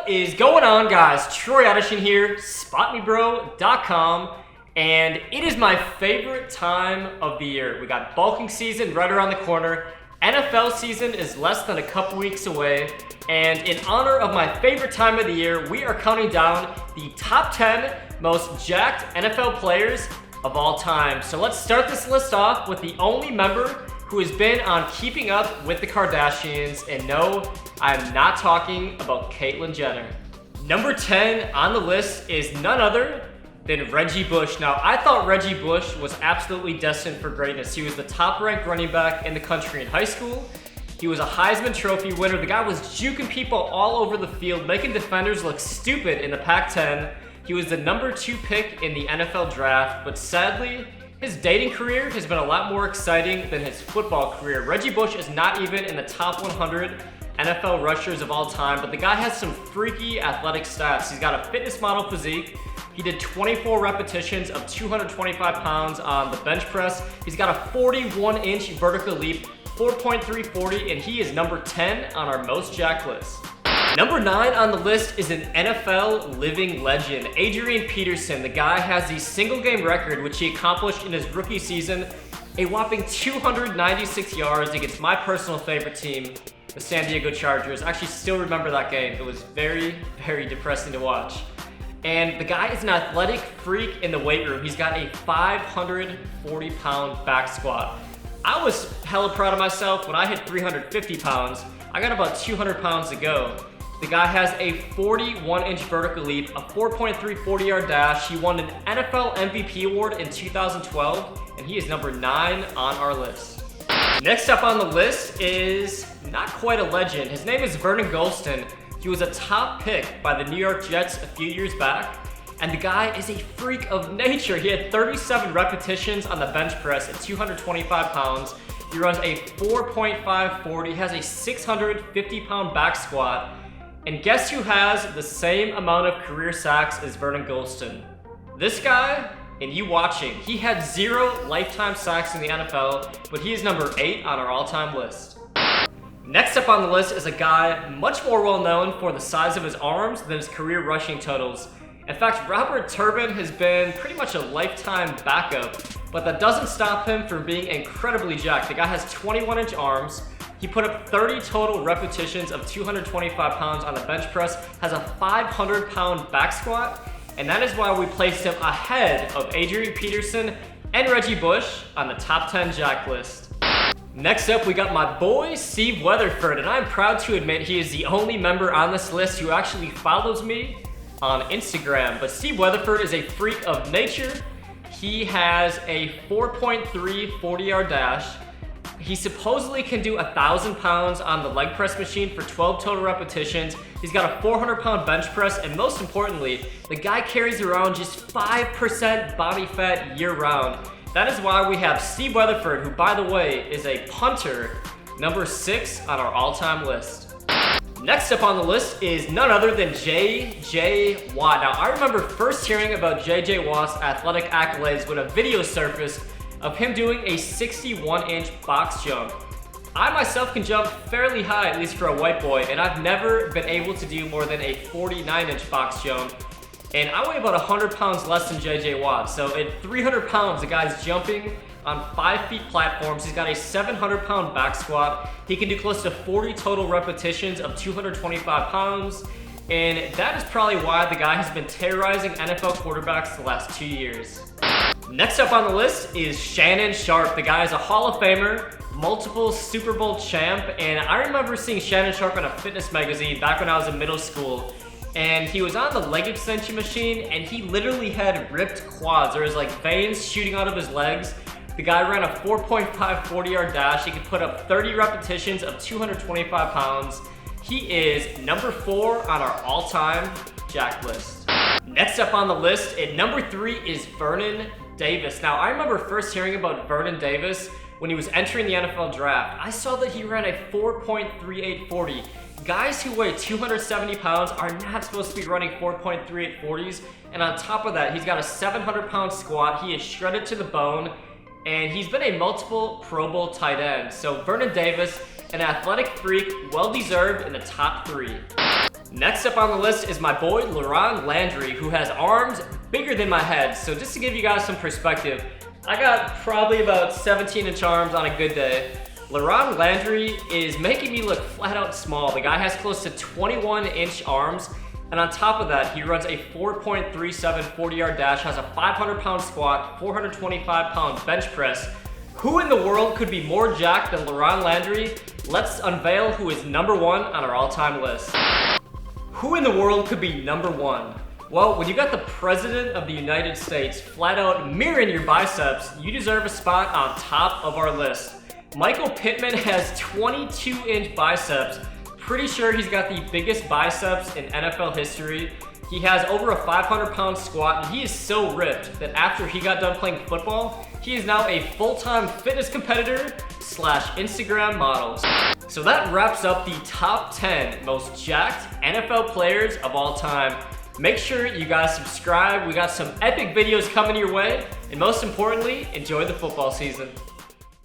What is going on, guys? Troy Adashun here, spotmebro.com, and it is my favorite time of the year. We got bulking season right around the corner. NFL season is less than a couple weeks away, and in honor of my favorite time of the year, we are counting down the top 10 most jacked NFL players of all time. So let's start this list off with the only member who has been on Keeping Up with the Kardashians, and no, I'm not talking about Caitlyn Jenner. Number 10 on the list is none other than Reggie Bush. Now, I thought Reggie Bush was absolutely destined for greatness. He was the top-ranked running back in the country in high school. He was a Heisman Trophy winner. The guy was juking people all over the field, making defenders look stupid in the Pac-10. He was the number 2 pick in the NFL draft, but sadly, his dating career has been a lot more exciting than his football career. Reggie Bush is not even in the top 100 NFL rushers of all time, but the guy has some freaky athletic stats. He's got a fitness model physique. He did 24 repetitions of 225 pounds on the bench press. He's got a 41-inch vertical leap, 4.340, and he is number 10 on our most jacked list. Number 9 on the list is an NFL living legend, Adrian Peterson. The guy has the single game record, which he accomplished in his rookie season, a whopping 296 yards against my personal favorite team, the San Diego Chargers. I actually still remember that game. It was very, very depressing to watch. And the guy is an athletic freak in the weight room. He's got a 540-pound back squat. I was hella proud of myself when I hit 350 pounds. I got about 200 pounds to go. The guy has a 41-inch vertical leap, a 4.3 40-yard dash. He won an NFL MVP award in 2012, and he is number 9 on our list. Next up on the list is not quite a legend. His name is Vernon Gholston. He was a top pick by the New York Jets a few years back, and the guy is a freak of nature. He had 37 repetitions on the bench press at 225 pounds. He runs a 4.5 40, has a 650-pound back squat. And guess who has the same amount of career sacks as Vernon Gholston? This guy, and you watching, he had 0 lifetime sacks in the NFL, but he is number 8 on our all-time list. Next up on the list is a guy much more well known for the size of his arms than his career rushing totals. In fact, Robert Turbin has been pretty much a lifetime backup, but that doesn't stop him from being incredibly jacked. The guy has 21-inch arms. He put up 30 total repetitions of 225 pounds on the bench press, has a 500-pound back squat, and that is why we placed him ahead of Adrian Peterson and Reggie Bush on the top 10 jack list. Next up, we got my boy Steve Weatherford, and I'm proud to admit he is the only member on this list who actually follows me on Instagram. But Steve Weatherford is a freak of nature. He has a 4.3 40-yard dash. He supposedly can do 1,000 pounds on the leg press machine for 12 total repetitions. He's got a 400-pound bench press, and most importantly, the guy carries around just 5% body fat year-round. That is why we have Steve Weatherford, who, by the way, is a punter, number 6 on our all-time list. Next up on the list is none other than J.J. Watt. Now, I remember first hearing about J.J. Watt's athletic accolades when a video surfaced of him doing a 61-inch box jump. I myself can jump fairly high, at least for a white boy, and I've never been able to do more than a 49-inch box jump. And I weigh about 100 pounds less than JJ Watt. So at 300 pounds, the guy's jumping on 5-feet platforms. He's got a 700-pound back squat. He can do close to 40 total repetitions of 225 pounds. And that is probably why the guy has been terrorizing NFL quarterbacks the last 2 years. Next up on the list is Shannon Sharpe. The guy is a Hall of Famer, multiple Super Bowl champ, and I remember seeing Shannon Sharpe in a fitness magazine back when I was in middle school. And he was on the leg extension machine, and he literally had ripped quads. There was like veins shooting out of his legs. The guy ran a 4.5 40-yard dash. He could put up 30 repetitions of 225 pounds. He is number 4 on our all-time jack list. Next up on the list, at number 3 is Vernon Davis. Now, I remember first hearing about Vernon Davis when he was entering the NFL draft. I saw that he ran a 4.38 40. Guys who weigh 270 pounds are not supposed to be running 4.38 40s. And on top of that, he's got a 700-pound squat. He is shredded to the bone, and he's been a multiple Pro Bowl tight end. So Vernon Davis, an athletic freak, well-deserved in the top 3. Next up on the list is my boy LaRon Landry, who has arms bigger than my head. So just to give you guys some perspective, I got probably about 17-inch arms on a good day. LaRon Landry is making me look flat out small. The guy has close to 21-inch arms, and on top of that, he runs a 4.37 40-yard dash, has a 500-pound squat, 425-pound bench press. Who in the world could be more jacked than LaRon Landry? Let's unveil who is number one on our all-time list. Who in the world could be number one? Well, when you got the President of the United States flat out mirroring your biceps, you deserve a spot on top of our list. Michael Pittman has 22-inch biceps. Pretty sure he's got the biggest biceps in NFL history. He has over a 500-pound squat, and he is so ripped that after he got done playing football, he is now a full-time fitness competitor / Instagram model. So that wraps up the top 10 most jacked NFL players of all time. Make sure you guys subscribe. We got some epic videos coming your way. And most importantly, enjoy the football season.